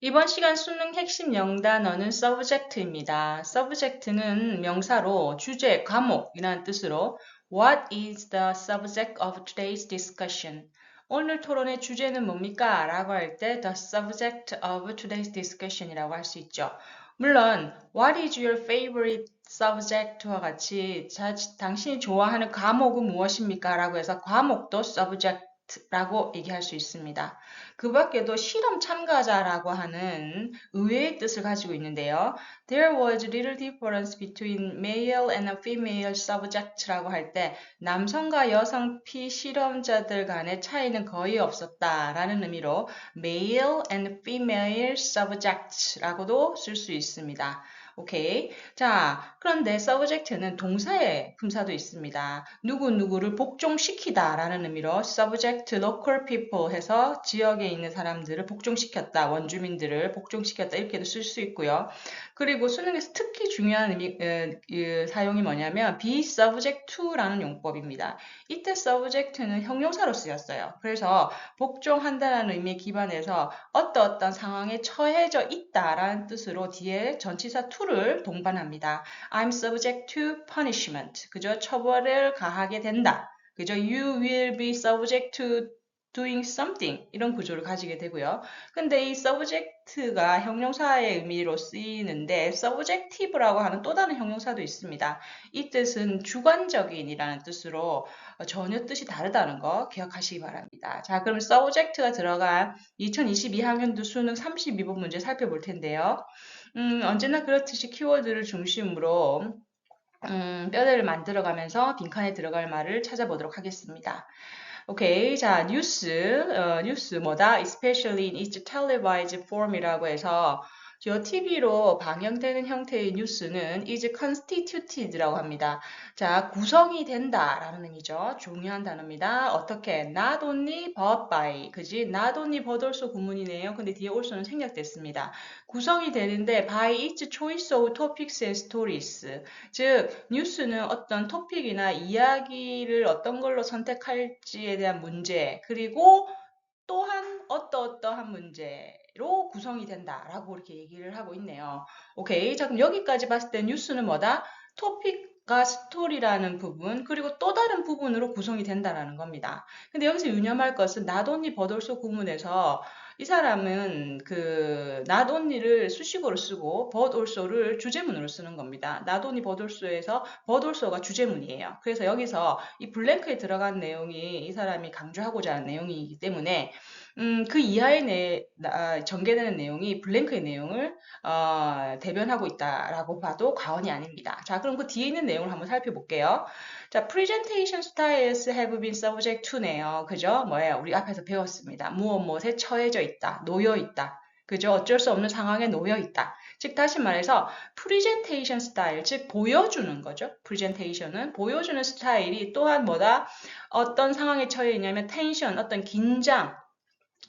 이번 시간 수능 핵심 영단어는 subject입니다. subject는 명사로 주제, 과목이라는 뜻으로 What is the subject of today's discussion? 오늘 토론의 주제는 뭡니까? 라고 할 때 the subject of today's discussion이라고 할 수 있죠. 물론 What is your favorite subject와 같이 당신이 좋아하는 과목은 무엇입니까? 라고 해서 과목도 subject 라고 얘기할 수 있습니다. 그 밖에도 실험 참가자라고 하는 의외의 뜻을 가지고 있는데요. There was little difference between male and female subject라고 할 때 남성과 여성 피실험자들 간의 차이는 거의 없었다라는 의미로 male and female subject라고도 쓸 수 있습니다. 오케이. 자, 그런데 subject는 동사의 품사도 있습니다. 누구누구를 복종시키다 라는 의미로 subject local people 해서 지역에 있는 사람들을 복종시켰다, 원주민들을 복종시켰다 이렇게도 쓸 수 있고요. 그리고 수능에서 특히 중요한 사용이 뭐냐면 be subject to라는 용법입니다. 이때 subject는 형용사로 쓰였어요. 그래서 복종한다는 의미에 기반해서 어떤 상황에 처해져 있다라는 뜻으로 뒤에 전치사 to를 동반합니다. I'm subject to punishment. 그죠? 처벌을 가하게 된다. 그죠? You will be subject to doing something. 이런 구조를 가지게 되고요. 근데 이 subject가 형용사의 의미로 쓰이는데 subjective라고 하는 또 다른 형용사도 있습니다. 이 뜻은 주관적인이라는 뜻으로 전혀 뜻이 다르다는 거 기억하시기 바랍니다. 자, 그럼 subject가 들어간 2022학년도 수능 32번 문제 살펴볼 텐데요. 언제나 그렇듯이 키워드를 중심으로 뼈대를 만들어가면서 빈칸에 들어갈 말을 찾아보도록 하겠습니다. 오케이. 자, 뉴스 뭐다? Especially in its televised form이라고 해서 저 TV로 방영되는 형태의 뉴스는 is constituted라고 합니다. 자, 구성이 된다라는 의미죠. 중요한 단어입니다. 어떻게? Not only but by. 그지? Not only but also 구문이네요. 근데 뒤에 also는 생략됐습니다. 구성이 되는데 by its choice of topics and stories. 즉, 뉴스는 어떤 토픽이나 이야기를 어떤 걸로 선택할지에 대한 문제, 그리고 또한 어떠한 문제로 구성이 된다라고 이렇게 얘기를 하고 있네요. 오케이. 자, 그럼 여기까지 봤을 때 뉴스는 뭐다? 토픽과 스토리라는 부분, 그리고 또 다른 부분으로 구성이 된다라는 겁니다. 근데 여기서 유념할 것은 not only but also 구문에서 이 사람은 그 not only를 수식어로 쓰고 but also를 주제문으로 쓰는 겁니다. not only but also에서 but also가 주제문이에요. 그래서 여기서 이 블랭크에 들어간 내용이 이 사람이 강조하고자 하는 내용이기 때문에 그 이하의 전개되는 내용이 블랭크의 내용을 대변하고 있다라고 봐도 과언이 아닙니다. 자, 그럼 그 뒤에 있는 내용을 한번 살펴볼게요. 자, presentation styles have been subject to네요. 그죠? 뭐예요? 우리 앞에서 배웠습니다. 무엇에 처해져 있다, 놓여 있다. 그죠? 어쩔 수 없는 상황에 놓여 있다. 즉 다시 말해서 presentation style, 즉 보여주는 거죠. presentation은 보여주는 스타일이 또한 뭐다? 어떤 상황에 처해 있냐면 텐션, 어떤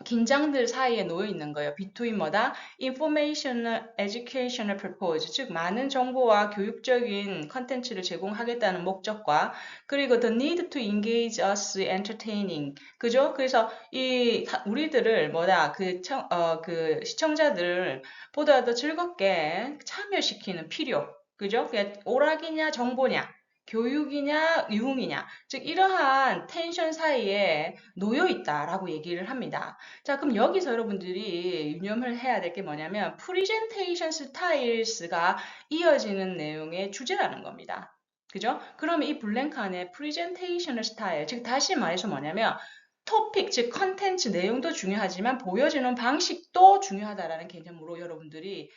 긴장들 사이에 놓여 있는 거예요. between 뭐다? informational, educational purpose, 즉 많은 정보와 교육적인 컨텐츠를 제공하겠다는 목적과 그리고 the need to engage us entertaining, 그죠? 그래서 이 우리들을 뭐다? 그 시청자들을 보다 더 즐겁게 참여시키는 필요, 그죠? 그게 오락이냐 정보냐, 교육이냐 유흥이냐, 즉 이러한 텐션 사이에 놓여 있다라고 얘기를 합니다. 자, 그럼 여기서 여러분들이 유념을 해야 될 게 뭐냐면 프리젠테이션 스타일스가 이어지는 내용의 주제라는 겁니다. 그죠? 그러면 이 블랭크 안에 프리젠테이션 스타일, 즉 다시 말해서 뭐냐면 토픽, 즉 컨텐츠 내용도 중요하지만 보여지는 방식도 중요하다라는 개념으로 여러분들이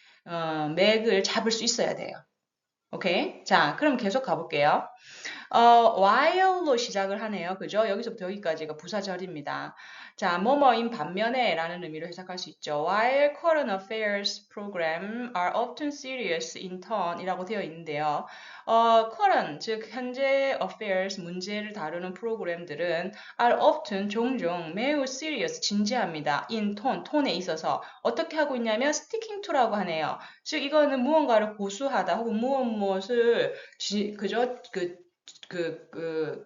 맥을 잡을 수 있어야 돼요. 오케이? 자, 그럼 계속 가볼게요. while로 시작을 하네요. 그죠? 여기서부터 여기까지가 부사절입니다. 자, 뭐뭐인 반면에 라는 의미로 해석할 수 있죠. While current affairs program are often serious in tone 이라고 되어 있는데요. current, 즉 현재 affairs, 문제를 다루는 프로그램들은 are often, 종종 매우 serious, 진지합니다. in tone, 톤에 있어서 어떻게 하고 있냐면 sticking to라고 하네요. 즉 이거는 무언가를 고수하다 혹은 무엇을 그죠?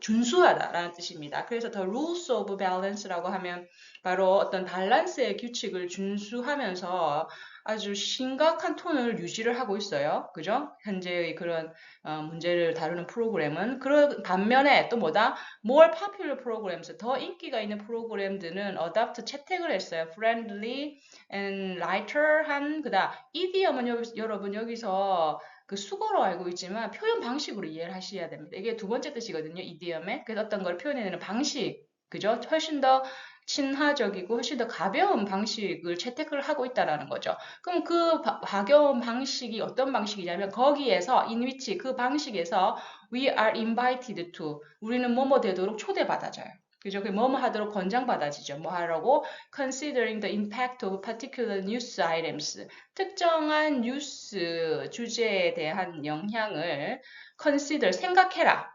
준수하다라는 뜻입니다. 그래서 the rules of balance라고 하면 바로 어떤 밸런스의 규칙을 준수하면서 아주 심각한 톤을 유지를 하고 있어요. 그죠? 현재의 그런 문제를 다루는 프로그램은 그런 반면에 또 뭐다? more popular programs, 더 인기가 있는 프로그램들은 adopt 채택을 했어요. friendly and lighter한 그다. idiom은 여러분 여기서 그 수거로 알고 있지만 표현 방식으로 이해를 하셔야 됩니다. 이게 두 번째 뜻이거든요. 이디엄에. 그래서 어떤 걸 표현해내는 방식, 그죠? 훨씬 더 친화적이고 훨씬 더 가벼운 방식을 채택을 하고 있다라는 거죠. 그럼 그 가벼운 방식이 어떤 방식이냐면 거기에서 in which 그 방식에서 we are invited to 우리는 뭐뭐 되도록 초대받아져요. 그죠? 그 뭐뭐 하도록 권장받아지죠. 뭐 하라고? Considering the impact of particular news items. 특정한 뉴스 주제에 대한 영향을 consider, 생각해라.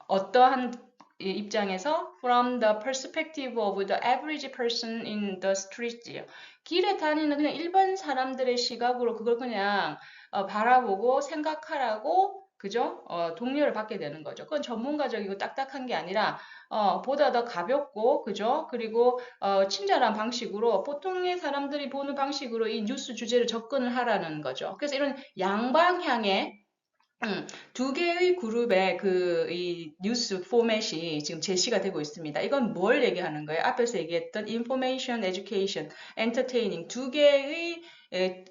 어떠한 입장에서 from the perspective of the average person in the street. 길에 다니는 그냥 일반 사람들의 시각으로 그걸 그냥 바라보고 생각하라고 그죠? 독려를 받게 되는 거죠. 그건 전문가적이고 딱딱한 게 아니라 보다 더 가볍고 그죠? 그리고 친절한 방식으로 보통의 사람들이 보는 방식으로 이 뉴스 주제를 접근을 하라는 거죠. 그래서 이런 양방향의 두 개의 그룹의 이 뉴스 포맷이 지금 제시가 되고 있습니다. 이건 뭘 얘기하는 거예요? 앞에서 얘기했던 information, education, entertaining 두 개의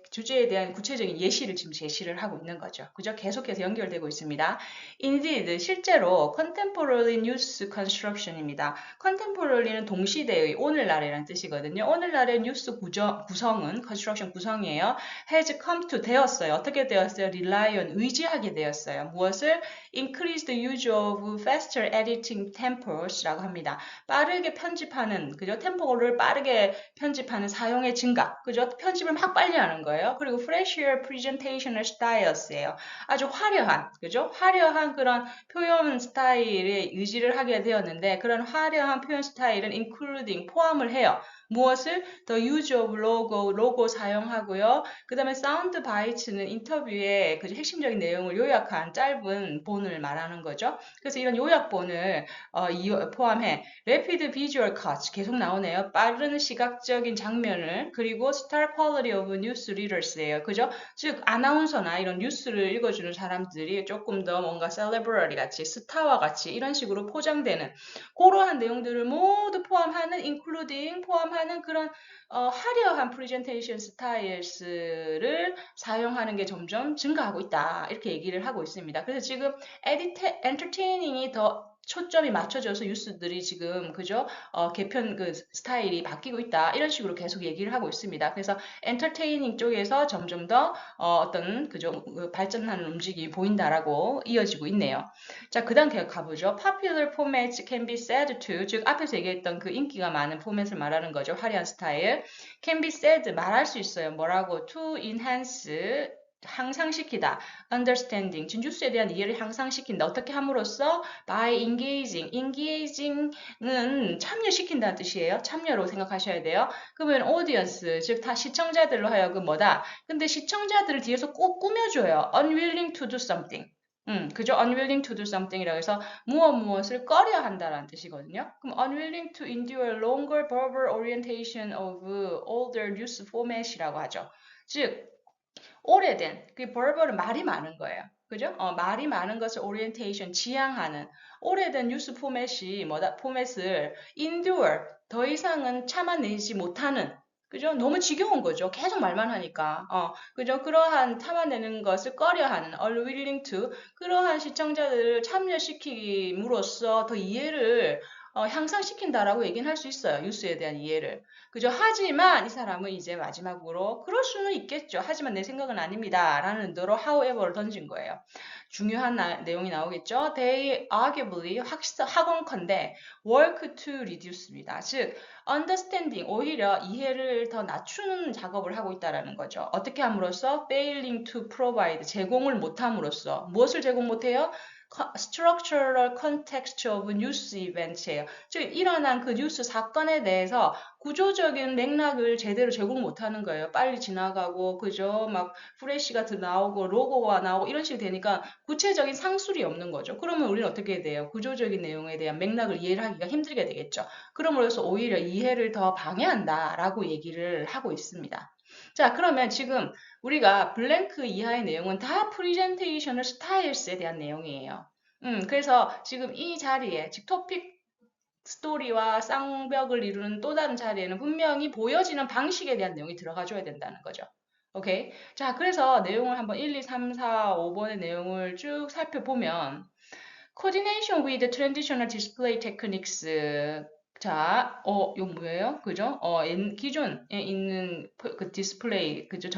주제에 대한 구체적인 예시를 지금 제시를 하고 있는 거죠. 그죠? 계속해서 연결되고 있습니다. Indeed, 실제로 contemporary news construction입니다. contemporary는 동시대의 오늘날이라는 뜻이거든요. 오늘날의 뉴스 구성은 construction 구성이에요. has come to 되었어요. 어떻게 되었어요? rely on 의지하게 되었어요. 무엇을? increase the use of faster editing tempos라고 합니다. 빠르게 편집하는 그죠? 템포를 빠르게 편집하는 사용의 증가. 그죠? 편집을 막 빨리 하는 거예요. 그리고 fresher presentational styles예요. 아주 화려한 그죠? 화려한 그런 표현 스타일에 의지를 하게 되었는데 그런 화려한 표현 스타일은 including 포함을 해요. 무엇을? The use of 로고 사용하고요. 그 다음에 사운드 바이츠는 인터뷰의 그 핵심적인 내용을 요약한 짧은 본을 말하는 거죠. 그래서 이런 요약본을 포함해 rapid visual cuts 계속 나오네요. 빠른 시각적인 장면을 그리고 star quality of news readers예요. 그죠? 즉 아나운서나 이런 뉴스를 읽어주는 사람들이 조금 더 뭔가 celebrity 같이 스타와 같이 이런 식으로 포장되는 그러한 내용들을 모두 포함하는 including 포함하는 그런 화려한 프레젠테이션 스타일스를 사용하는 게 점점 증가하고 있다. 이렇게 얘기를 하고 있습니다. 그래서 지금 엔터테이닝이 더 초점이 맞춰져서 뉴스들이 지금 그죠? 개편 그 스타일이 바뀌고 있다. 이런 식으로 계속 얘기를 하고 있습니다. 그래서 엔터테이닝 쪽에서 점점 더 어떤 그죠? 발전하는 움직임이 보인다라고 이어지고 있네요. 자, 그 다음 계속 가보죠. Popular formats can be said to, 즉 앞에서 얘기했던 그 인기가 많은 포맷을 말하는 거죠. 화려한 스타일. Can be said, 말할 수 있어요. 뭐라고? To enhance, 향상시키다. Understanding, 뉴스에 대한 이해를 향상시킨다. 어떻게 함으로써? By engaging. engaging은 참여시킨다는 뜻이에요. 참여로 생각하셔야 돼요. 그러면 audience, 즉 다 시청자들로 하여금 뭐다? 근데 시청자들을 뒤에서 꼭 꾸며줘요. Unwilling to do something. 그죠? unwilling to do something이라고 해서 무엇을 꺼려 한다라는 뜻이거든요. 그럼 unwilling to endure longer verbal orientation of older news format이라고 하죠. 즉 오래된 그 verbal은 말이 많은 거예요. 그죠? 말이 많은 것을 orientation 지향하는 오래된 뉴스 포맷이 뭐다? 포맷을 endure 더 이상은 참아내지 못하는 그죠? 너무 지겨운 거죠. 계속 말만 하니까. 그죠? 그러한 참아내는 것을 꺼려하는 unwilling to 그러한 시청자들을 참여시킴으로써 더 이해를 향상시킨다라고 얘기는 할 수 있어요. 뉴스에 대한 이해를. 그죠? 하지만 이 사람은 이제 마지막으로 그럴 수는 있겠죠. 하지만 내 생각은 아닙니다. 라는 의도로 however를 던진 거예요. 중요한 내용이 나오겠죠. They arguably 학원컨대 work to reduce입니다. 즉 understanding 오히려 이해를 더 낮추는 작업을 하고 있다라는 거죠. 어떻게 함으로써 failing to provide 제공을 못함으로써 무엇을 제공 못해요? structural context of news events예요. 즉 일어난 그 뉴스 사건에 대해서 구조적인 맥락을 제대로 제공 못하는 거예요. 빨리 지나가고 그죠? 막 프레시가 나오고 로고가 나오고 이런 식이 되니까 구체적인 상술이 없는 거죠. 그러면 우리는 어떻게 돼요? 구조적인 내용에 대한 맥락을 이해를 하기가 힘들게 되겠죠. 그럼으로써 오히려 이해를 더 방해한다라고 얘기를 하고 있습니다. 자, 그러면 지금 우리가 블랭크 이하의 내용은 다 프리젠테이셔널 스타일스에 대한 내용이에요. 그래서 지금 이 자리에, 즉 토픽 스토리와 쌍벽을 이루는 또 다른 자리에는 분명히 보여지는 방식에 대한 내용이 들어가 줘야 된다는 거죠. 오케이? 자, 그래서 내용을 한번 1, 2, 3, 4, 5번의 내용을 쭉 살펴보면 Coordination with traditional display techniques. 자, 이거 뭐예요? 그죠? 기존에 있는 그 디스플레이, 그죠?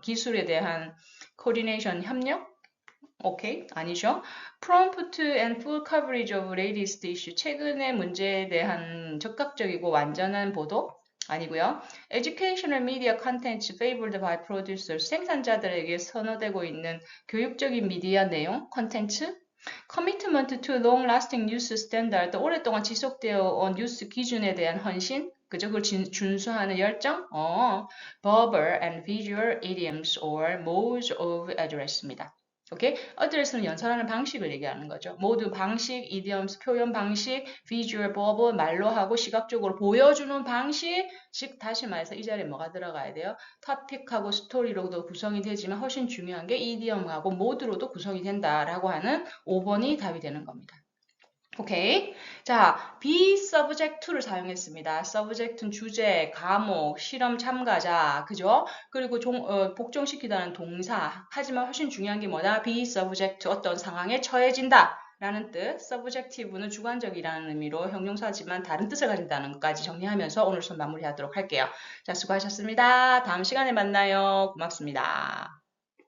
기술에 대한 coordination 협력? 오케이, 아니죠. Prompt and full coverage of latest issue. 최근의 문제에 대한 적극적이고 완전한 보도? 아니고요. Educational media contents favored by producers. 생산자들에게 선호되고 있는 교육적인 미디어 내용, 컨텐츠? Commitment to long-lasting news standard. 오랫동안 지속되어 온 뉴스 기준에 대한 헌신? 그죠? 그걸 준수하는 열정? Verbal and visual idioms or modes of address입니다. 오케이? 어드레스는 연설하는 방식을 얘기하는 거죠. 모두 방식, idioms, 표현 방식, visual, verbal, 말로 하고 시각적으로 보여주는 방식, 즉 다시 말해서 이 자리에 뭐가 들어가야 돼요? 토픽하고 스토리로도 구성이 되지만 훨씬 중요한 게 idiom하고 모드로도 구성이 된다라고 하는 5번이 답이 되는 겁니다. 오케이. 자, be subject to를 사용했습니다. subject는 주제, 과목, 실험 참가자, 그죠? 그리고 복종시키다는 동사. 하지만 훨씬 중요한 게 뭐다? be subject, 어떤 상황에 처해진다. 라는 뜻. subjective는 주관적이라는 의미로 형용사지만 다른 뜻을 가진다는 것까지 정리하면서 오늘 수업 마무리하도록 할게요. 자, 수고하셨습니다. 다음 시간에 만나요. 고맙습니다.